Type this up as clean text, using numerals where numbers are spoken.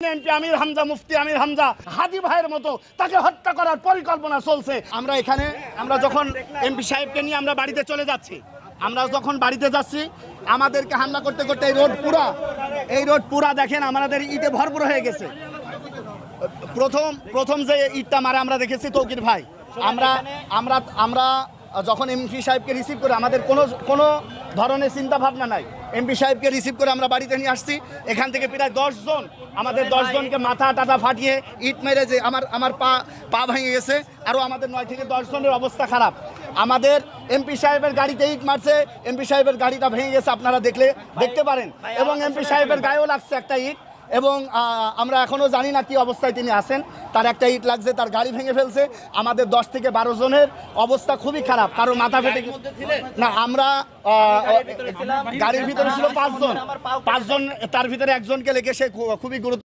MP আমির হামজা, মুফতি আমির হামজা হাজি ভাইয়ের মতো তাকে হত্যা করার পরিকল্পনা চলছে। আমরা যখন এমপি সাহেবকে নিয়ে আমরা বাড়িতে চলে যাচ্ছি, আমরা যখন বাড়িতে যাচ্ছি আমাদেরকে হামলা করতে করতে এই রোড পুরা দেখেন আমাদের ইটে ভরপুর হয়ে গেছে। প্রথম যে ইটটা মারে আমরা দেখেছি তৌকির ভাই। আমরা যখন এমপি সাহেবকে রিসিভ করে আমাদের কোনো ধরনের চিন্তা ভাবনা নাই, এমপি সাহেবকে রিসিভ করে আমরা বাড়িতে নিয়ে আসছি। এখান থেকে প্রায় 10 জন, আমাদের 10 জনকে মাথা টাটা ফাটিয়ে ইট মেরে যে আমার পা ভেঙে গেছে। আরও আমাদের 9 থেকে 10 জনের অবস্থা খারাপ। আমাদের এমপি সাহেবের গাড়িতে ইট মারছে, এমপি সাহেবের গাড়িটা ভেঙে গেছে, আপনারা দেখতে পারেন। এবং এমপি সাহেবের গায়েও লাগছে একটা ইট। এবং আমরা এখনও জানি না কি অবস্থায় তিনি আছেন। তার একটা ইট লাগছে, তার গাড়ি ভেঙে ফেলছে। আমাদের 10 থেকে 12 জনের অবস্থা খুবই খারাপ, কারো মাথা ফেটে না। আমরা গাড়ির ভিতরে ছিল 5 জন, তার ভিতরে একজনকে লেগে সে খুবই গুরুত্ব।